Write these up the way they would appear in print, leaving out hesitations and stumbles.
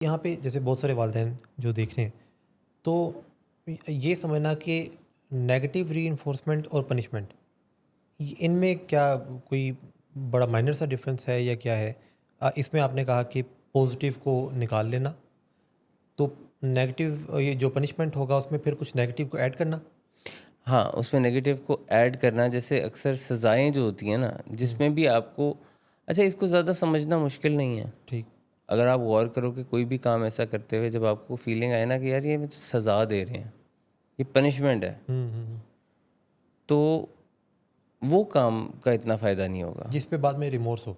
यहाँ पे जैसे बहुत सारे वालिदैन जो देख रहे हैं, तो ये समझना कि नेगेटिव रीइंफोर्समेंट और पनिशमेंट इनमें क्या कोई बड़ा माइनर सा डिफरेंस है या क्या है? इसमें आपने कहा कि पॉजिटिव को निकाल लेना, तो नेगेटिव ये जो पनिशमेंट होगा उसमें फिर कुछ नेगेटिव को ऐड करना? हाँ, उसमें नेगेटिव को ऐड करना, जैसे अक्सर सज़ाएँ जो होती हैं ना, हुँ, जिसमें भी आपको अच्छा इसको ज़्यादा समझना मुश्किल नहीं है। ठीक। अगर आप गौर करो कि कोई भी काम ऐसा करते हुए जब आपको फीलिंग आए ना कि यार ये मुझे सज़ा दे रहे हैं, ये पनिशमेंट है, हुँ, हुँ, हुँ। तो वो काम का इतना फ़ायदा नहीं होगा। जिस पे बाद में रिमोर्स हो।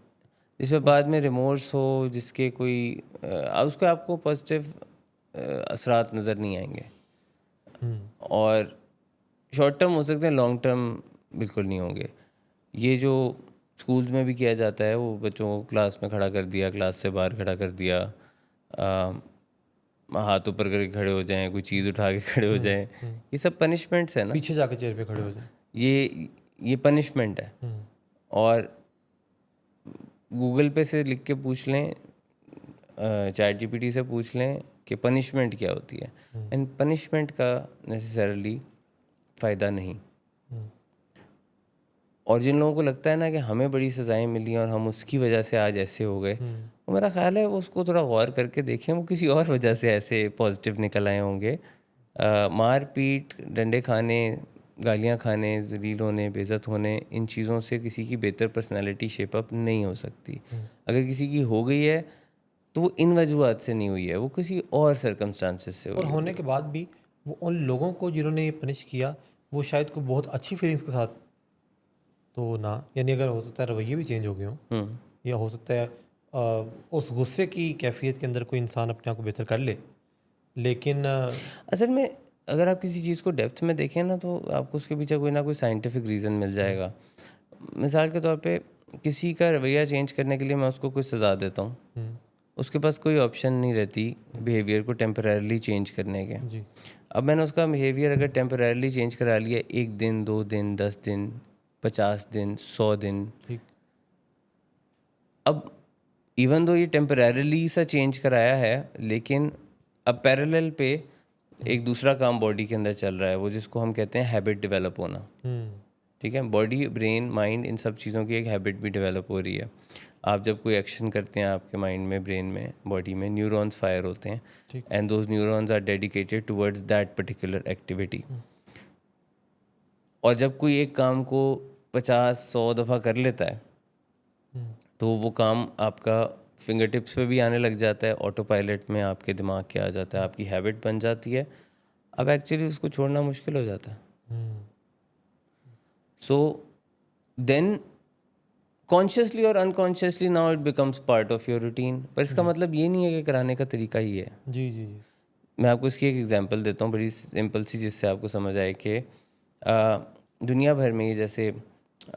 जिसमें बाद में रिमोर्स हो, जिसके कोई उसके आपको पॉजिटिव असरात नज़र नहीं आएँगे हुँ, और शॉर्ट टर्म हो सकते हैं, लॉन्ग टर्म बिल्कुल नहीं होंगे। ये जो स्कूल्स में भी किया जाता है, वो बच्चों को क्लास में खड़ा कर दिया, क्लास से बाहर खड़ा कर दिया, हाथ ऊपर करके खड़े हो जाएँ, कोई चीज़ उठा के खड़े हो हुँ, जाएँ, हुँ। ये सब पनिशमेंट्स है ना। पीछे जाके चेयर पे खड़े हो जाएँ। ये पनिशमेंट है। हुँ, और गूगल पे से लिख के पूछ लें, चैट जीपीटी से पूछ लें कि पनिशमेंट क्या होती है, हुँ, एंड पनिशमेंट का नेसेसरली फ़ायदा नहीं। हुँ, और जिन लोगों को लगता है ना कि हमें बड़ी सज़ाएँ मिली और हम उसकी वजह से आज ऐसे हो गए, हुँ, तो मेरा ख़्याल है वो उसको थोड़ा गौर करके देखें, वो किसी और वजह से ऐसे पॉजिटिव निकल आए होंगे। मार पीट, डंडे खाने, गालियाँ खाने, ज़लील होने, बेइज़्ज़त होने, इन चीज़ों से किसी की बेहतर पर्सनैलिटी शेप अप नहीं हो सकती। हुँ। अगर किसी की हो गई है, तो वो इन वजूहात से नहीं हुई है, वो किसी और सर्कमस्टांसेस से और हुई होने होगी। के बाद भी वो उन लोगों को जिन्होंने ये पनिश किया, वो शायद को बहुत अच्छी फीलिंग्स के साथ तो ना, यानी अगर हो सकता है रवैये भी चेंज हो गए हों, हुँ। या हो सकता है उस गुस्से की कैफ़ियत के अंदर कोई इंसान अपने आप को बेहतर कर ले। लेकिन असल में अगर आप किसी चीज़ को डेप्थ में देखें ना, तो आपको उसके पीछे कोई ना कोई साइंटिफिक रीज़न मिल हुँ, जाएगा। मिसाल के तौर पे किसी का रवैया चेंज करने के लिए मैं उसको कोई सज़ा देता हूँ, हुँ, उसके पास कोई ऑप्शन नहीं रहती हुँ, बिहेवियर को टेम्परेरीली चेंज करने के। जी, अब मैंने उसका बिहेवियर अगर टेम्परेरीली चेंज करा लिया, 1 दिन, 2 दिन, 10 दिन, 50 दिन, 100 दिन, ठीक। अब इवन दो ये टेम्परेरीली सा चेंज कराया है, लेकिन अब पैरेलल पे हुँ, एक दूसरा काम बॉडी के अंदर चल रहा है, वो जिसको हम कहते हैं हैबिट डेवलप होना। हुँ, ठीक है, बॉडी, ब्रेन, माइंड, इन सब चीज़ों की एक हैबिट भी डेवलप हो रही है। आप जब कोई एक्शन करते हैं, आपके माइंड में, ब्रेन में, बॉडी में न्यूरॉन्स फायर होते हैं, ठीक। And those neurons are dedicated towards that particular activity. हुँ, और जब कोई एक काम को 50-100 दफ़ा कर लेता है, हुँ, तो वो काम आपका फिंगर टिप्स पे भी आने लग जाता है, ऑटो पायलट में आपके दिमाग के आ जाता है, हुँ, आपकी हैबिट बन जाती है। अब एक्चुअली उसको छोड़ना मुश्किल हो जाता है। हुँ, सो देन कॉन्शियसली और unconsciously now it becomes part of your routine. पर इसका जी, मतलब ये नहीं है कि कराने का तरीका ही है। जी, जी, जी। मैं आपको इसकी एक एग्जांपल देता हूँ, बड़ी सिंपल सी, जिससे आपको समझ आए कि दुनिया भर में ये जैसे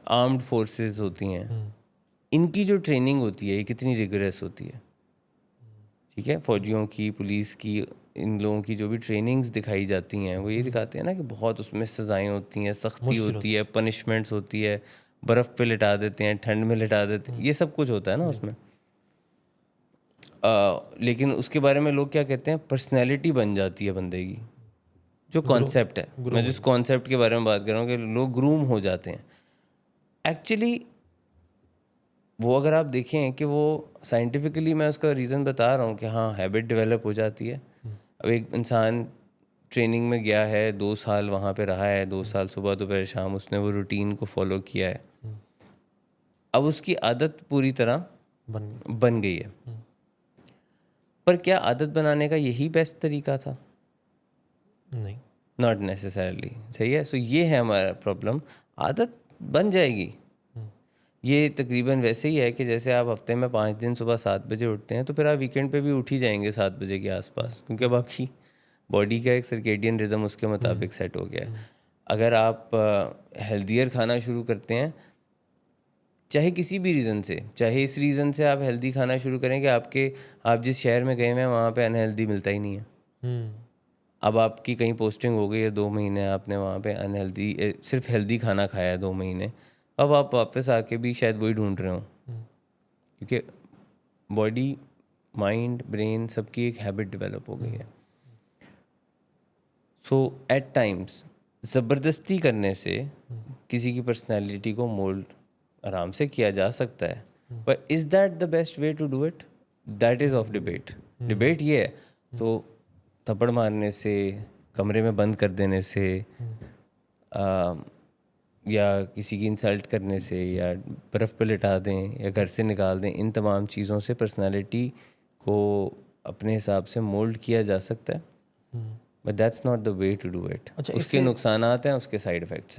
आर्म्ड फोर्सेस होती हैं, हुँ, इनकी जो ट्रेनिंग होती है ये कितनी रिगरस होती है। ठीक है, हुँ, फौजियों की, पुलिस की, इन लोगों की जो भी ट्रेनिंग्स दिखाई जाती हैं, वो ये हुँ, दिखाते हैं ना कि बहुत उसमें सज़ाएँ होती हैं, सख्ती मुश्किल होती होता है, पनिशमेंट्स होती है, बर्फ़ पे लिटा देते हैं, ठंड में लिटा देते है। हैं, हुँ, ये सब कुछ होता है ना जी, उसमें। लेकिन उसके बारे में लोग क्या कहते हैं, पर्सनैलिटी बन जाती है बंदे की। जो ग्रो कॉन्सेप्ट है, ग्रो मैं हो जिस जाता कॉन्सेप्ट के बारे में बात कर रहा हूँ कि लोग ग्रूम हो जाते हैं। एक्चुअली वो अगर आप देखें कि वो साइंटिफिकली, मैं उसका रीज़न बता रहा हूँ कि हाँ, हैबिट डेवलप हो जाती है। है। हुँ, अब एक इंसान ट्रेनिंग में गया है, 2 साल वहाँ पे रहा है, 2 हुँ, साल सुबह, दोपहर, शाम उसने वो रूटीन को फ़ॉलो किया है। हुँ, अब उसकी आदत पूरी तरह बन गई। बन गई है। हुँ, पर क्या आदत बनाने का यही बेस्ट तरीका था? नहीं। Not necessarily. सही है? सो ये है हमारा प्रॉब्लम। आदत बन जाएगी। हुँ, ये तकरीबन वैसे ही है कि जैसे आप हफ्ते में 5 दिन सुबह 7 बजे उठते हैं, तो फिर आप वीकेंड पे भी उठ ही जाएँगे 7 बजे के हुँ, आस-पास, क्योंकि अब आपकी बॉडी का एक सर्केडियन रिदम उसके हुँ, मुताबिक सेट हो गया है। हुँ, अगर आप हेल्दियर खाना शुरू करते हैं, चाहे किसी भी रीज़न से, चाहे इस रीज़न से आप हेल्दी खाना शुरू करें कि आप जिस शहर में गए हुए हैं, वहाँ पे अनहेल्दी मिलता ही नहीं है। हुँ, अब आपकी कहीं पोस्टिंग हो गई है, 2 महीने आपने वहाँ पे सिर्फ़ हेल्दी खाना खाया है 2 महीने। अब आप वापस आके भी शायद वही ढूँढ रहे हों, हुँ, क्योंकि बॉडी माइंड ब्रेन सबकी एक हैबिट डेवलप हो गई है. सो एट टाइम्स ज़बरदस्ती करने से किसी की पर्सनैलिटी को मोल्ड आराम से किया जा सकता है, पर is that the best way to do it? That is of debate. Debate ये है. तो थप्पड़ मारने से, कमरे में बंद कर देने से, या किसी की इंसल्ट करने से, या बर्फ़ पे लिटा दें, या घर से निकाल दें, इन तमाम चीज़ों से पर्सनालिटी को अपने हिसाब से मोल्ड किया जा सकता है, but that's not the way to do it. अच्छा, उसके नुकसानात हैं, उसके साइड इफ़ेक्ट्स हैं.